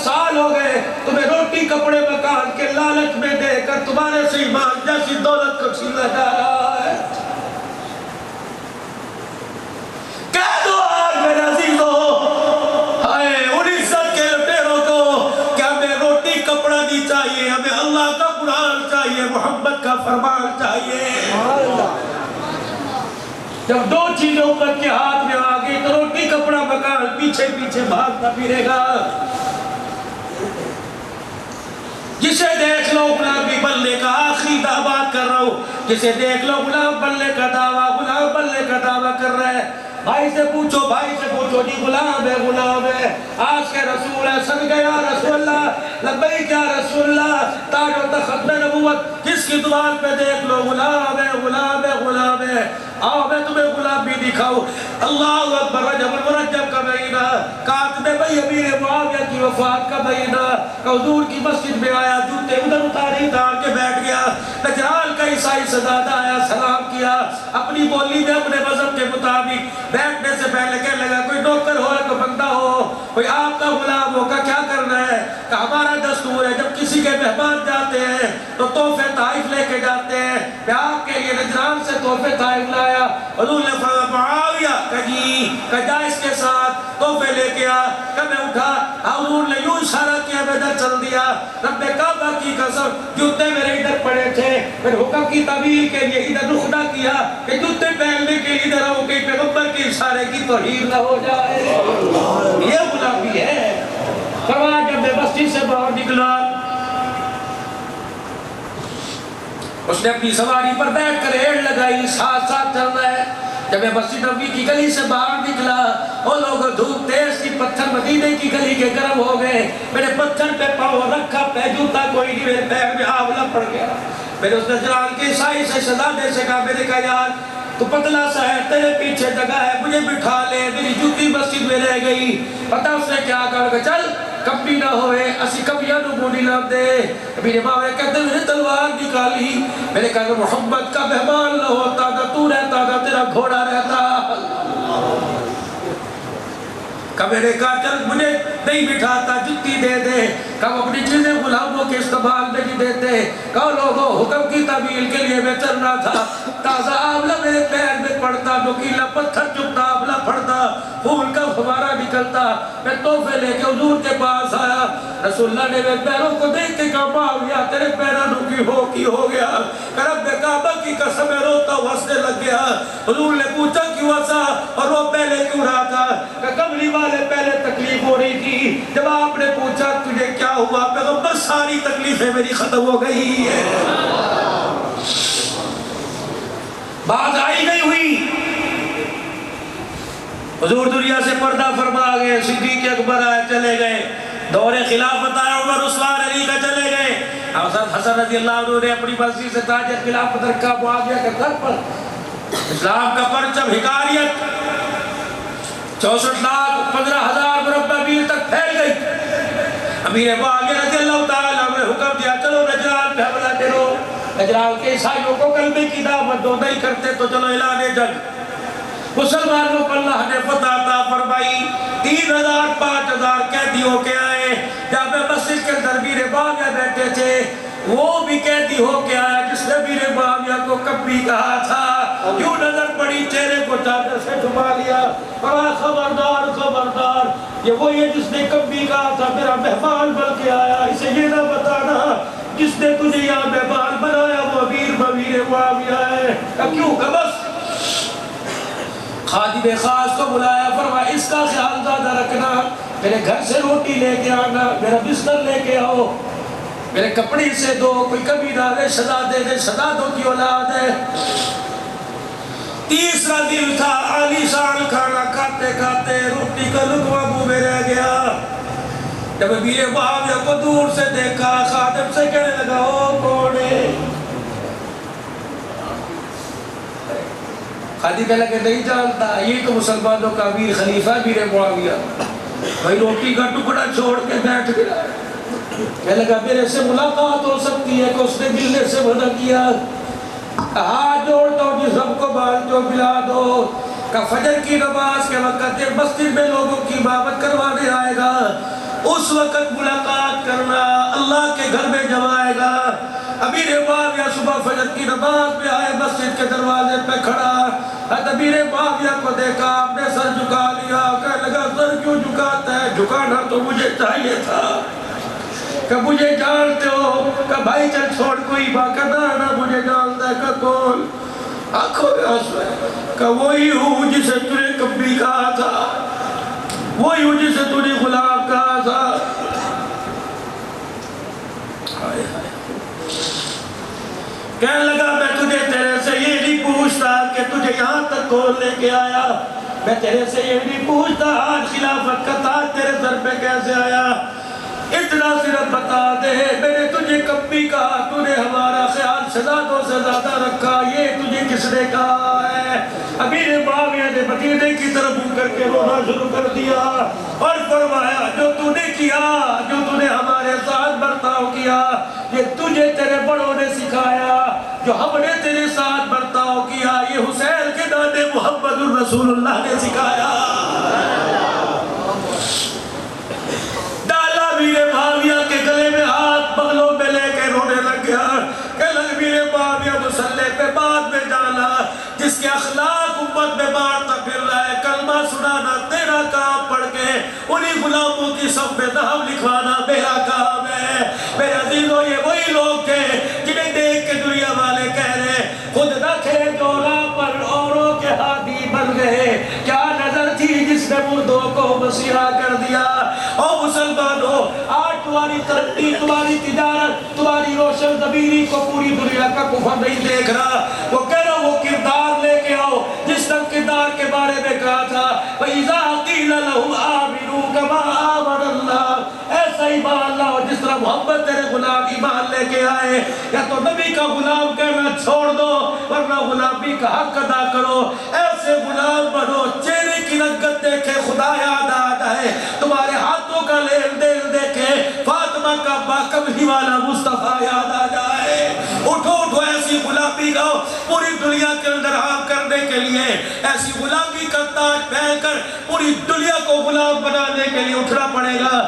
سال ہو گئے تمہیں روٹی کپڑے مکان کے لالچ میں دے کر تمہارے سے ایمان جیسی دولت کو چھینا جا رہا ہے. کہہ دو آج میرے عزیزو ان عزت کے لٹیروں کو کہ ہمیں روٹی کپڑا نہیں چاہیے, ہمیں اللہ کا قرآن چاہیے, محمد کا فرمان چاہیے. جب دو چیزیں امت کے ہاتھ میں آ گئی تو روٹی کپڑا مکان پیچھے پیچھے بھاگتا پھرے گا. جسے دیکھ لو غلامی بننے کا, آخری دعویٰ کر رہا ہوں, جسے دیکھ لو غلام بننے کا دعویٰ, غلام بننے کا دعویٰ کر رہا ہے. بھائی سے پوچھو جی غلام ہے, آج کے رسول ہے, سن گیا رسول اللہ, لبیک یا رسول اللہ, تاج و تخت میں نبوت کس کی دوال پہ دیکھ لو غلام ہے. آؤ میں تمہیں غلامی دکھاؤں. اللہ اکبر. رجب المرجب کا مہینہ, کاتب بھائی امیر معاویہ کی وفات کا مہینہ, حضور کی مسجد میں آیا, جوتے ادھر اتاری اتار کے بیٹھ گیا. نجران کا عیسائی سزادہ آیا, سلام کیا اپنی بولی میں اپنے مذہب کے مطابق. بیٹھنے سے پہلے کہنے لگا کوئی نوکر ہو کوئی بندہ ہو, کوئی آپ کا غلام ہو کا کیا کرنا ہے؟ کہ ہمارا دستور ہے جب کسی کے مہمان جاتے ہیں تو تحفے طائف لے کے جاتے ہیں. میں آپ کے لیے نجران سے تحفے طائف لایا. حضور نے فرمایا معاویہ کہ جا اس کے ساتھ تحفے لے کے آ. کہ میں اٹھا, حضور نے یوں اشارہ کیا, میں ادھر چل دیا. رب کعبہ کی قسم جوتے میرے ادھر پڑے تھے, پھر حکم کی تعبیر کے لیے ادھر رخ نہ کیا کہ جوتے پہننے کے ادھر آؤ کہ پیغمبر کے اشارے کی توہین نہ ہو جائے. یہ غلامی ہے. فرمایا جب میں مسجد سے باہر نکلا, اس نے اپنی سواری پر بیٹھ کر ایڑ لگائی, ساتھ ساتھ چلنا ہے. جب میں مسجد نبوی کی گلی سے باہر نکلا, وہ لوگ دھوپ تیز تھی, پتھر مدینے کی گلی کے گرم ہو گئے. میں نے پتھر پہ پاؤں رکھا, پہ جوتا کوئی نہیں, میرے پیر میں آولا پڑ گیا. میں نے اس نجران کے عیسائی سے شہزادے سے کہا, میں نے کہا یار تو پتلا سا ہے, تیرے پیچھے جگہ ہے, مجھے بٹھا لے, میری جوتی مسجد میں رہ گئی. پتہ اس نے کیا کہا کہ چل کبھی نہ ہوئے اسی کبھیاں نو بولی نہ دے. میرے باوے کہتے میں نے تلوار نکالی. میں نے کہا محمد کا مہمان نہ ہوتا نہ تو رہتا نہ تیرا گھوڑا رہتا. کہ میں نے کہا چل مجھے نہیں بٹھاتا, جتی دے دے. کہ اپنی چیزیں غلاموں کے استعمال میں نہیں دیتے. کہ لوگوں حکم کی تعمیل کے لیے میں چلنا تھا, تازہ آملہ میرے پیر میں پڑتا, نوکیلا پتھر چپتا, آملہ پڑتا, خون کا فوارہ نکلتا. میں تحفے لے کے حضور کے پاس آیا. رسول اللہ نے میرے پیروں کو دیکھ کے کہا معاویہ تیرے پیروں کی ہو گیا. کہ رب کعبہ کی قسم میں روتا ہوا ہنسنے لگ گیا. حضور نے پوچھا کیوں ہنسا اور وہ پہلے کیوں رہا تھا؟ کہ کملی والے پہلے تکلیف ہو رہی تھی, جب آپ نے پوچھا تجھے کیا ہوا, پیغمبر ساری تکلیفیں میری ختم ہو گئی ہے. بات آئی نہیں ہوئی. حضور دنیا سے پردہ فرما گئے, صدیق اکبر آئے چلے گئے, دور خلافت آیا عمر عثمان علی کا چلے گئے. حضرت حسن رضی اللہ عنہ نے اپنی مرضی سے تاج خلافت رکھا معاویہ کے سر پر. اسلام کا پرچم حکاریت 64,15,000 مربع میل تک پھیل گئی. امیر معاویہ رضی اللہ تعالیٰ عنہ نے حکم دیا چلو نجران پہ حملہ کرو. نجران کے عیسائیوں کو کلمے کی دعوت دو, نہیں کرتے تو چلو اعلان جنگ. مسلمانوں کو اللہ نے فتح عطا فرمائی. 3,000 5,000 قیدی ہو کے آئے. جب مسجد کے اندر امیر معاویہ بیٹھے تھے, وہ بھی قیدی ہو کے آیا جس نے امیر معاویہ کو کبھی کہا تھا. یوں نظر پڑی, چہرے کو چادر سے چھپا لیا. بڑا خبردار, یہ وہی ہے جس نے کبھی کہا تھا میرا مہمان بن کے آیا, اسے یہ نہ بتانا جس نے تجھے یہاں مہمان بنایا وہ امیر معاویہ ہے. کیوں کہ بس خادم خاص کو بلایا, فرمایا اس کا خیال زیادہ رکھنا, میرے گھر سے روٹی لے کے آنا, میرا بستر لے کے آؤ, میرے کپڑے سے دو, کوئی کبھی نہ رہے, شہزادوں کی اولاد ہے. تیسرا دن تھا, عالی شان کھانا کھاتے کھاتے روٹی کا لقمہ منہ میں رہ گیا. جب امیر معاویہ کو دور سے دیکھا, خادم سے کہنے لگا او کون ہے؟ خادم کہنے لگا نہیں جانتا, یہ تو مسلمانوں کا امیر خلیفہ امیر معاویہ. بھائی روٹی کا ٹکڑا چھوڑ کے بیٹھ گیا. کہنے لگا میرے سے ملاقات ہو سکتی ہے کہ اس نے ملنے سے منع کیا. ہاتھ جوڑ دو جس رب کو بال جو ملا دو. کہ فجر کی نماز کے وقت مسجد میں لوگوں کی امامت کروانے آئے گا. اس وقت ملاقات کرنا، اللہ کے گھر میں جب آئے گا، امیر معاویہ صبح فجر کی نماز میں آئے، مسجد کے دروازے پہ کھڑا، امیر معاویہ کو دیکھا، آپ نے سر جھکا لیا، کہنے لگا سر کیوں جھکاتا ہے؟ جھکانا تو مجھے چاہیے تھا، کہ مجھے جانتے ہو، کہ بھائی چل چھوڑ کوئی بات کرنا، مجھے جانتا ہے کہ کون؟ آنکھوں میں آنسو ہے، کہ وہی ہوں جسے تو نے کبھی کہا تھا، وہی ہوں جسے تو نے غلام کہا تھا۔ کہنے لگا میں تجھے تیرے سے یہ نہیں پوچھتا کہ تجھے یہاں تک کون لے کے آیا، میں تیرے سے یہ نہیں پوچھتا آج خلافت کا تاج تیرے سر پہ کیسے آیا، اتنا صرف بتا دے میں نے تجھے کب بھی کہا تو نے ہمارا خیال شہزادوں سے زیادہ رکھا، یہ تجھے کس نے کہا ہے؟ امیر معاویہ نے مدینے کی طرف منہ کر کے رونا شروع کر دیا اور فرمایا جو تو نے کیا، جو تو نے ہمارے ساتھ برتاؤ کیا، یہ تجھے تیرے بڑوں نے سکھایا، جو ہم نے تیرے ساتھ برتاؤ کیا یہ حسین کے دادے محمد الرسول اللہ نے سکھایا۔ ڈالا امیر معاویہ کے گلے میں ہاتھ بغلوں میں لے کے رونے لگ گیا کہ امیر معاویہ مسلح پہ بعد میں ڈالا، جس کے اخلاق امت میں بانٹتا پھر رہا ہے، کلمہ سنانا تیرا کام، پڑھ کے انہی غلاموں کی صف میں نام لکھوانا میرا کام ہے۔ میرے عزیزوں یہ وہی لوگ تھے جنہیں دیکھ کے دنیا والے کہہ رہے خود نہ تھے جو راہ پر اوروں کے ہادی بن گئے، کیا نظر تھی جس نے مردوں کو مسیحا کر دیا۔ او مسلمانوں آج تمہاری ترقی، تمہاری تجارت، تمہاری روشن ضمیری کو پوری دنیا کا کفر نہیں دیکھ رہا، وہ کہہ رہا وہ کردار لے کے آؤ جس نے کردار کے بارے میں کہا تھا وَإِذَا قِيلَ لَهُمْ آمِنُوا كَمَا آمَنَ اللَّهُ، ایسا ایمان لاؤ جس طرح محمد تیرے غلام ایمان لے کے آئے، یا تو نبی کا غلام کہنا چھوڑ دو ورنہ غلامی کا حق ادا کرو، ایسے غلام بنو چہرے کی رنگت دیکھے خدا یاد آ جائے، تمہارے ہاتھوں کا لین دین دیکھے فاطمہ کا باکمہی والا مصطفیٰ یاد آ جائے۔ اٹھو اٹھو ایسی غلامی کا پوری دنیا کے اندر عام کرنے کے لیے، ایسی غلامی کا تاج پہن کر پوری دنیا کو غلام بنانے کے لیے اٹھنا پڑے گا۔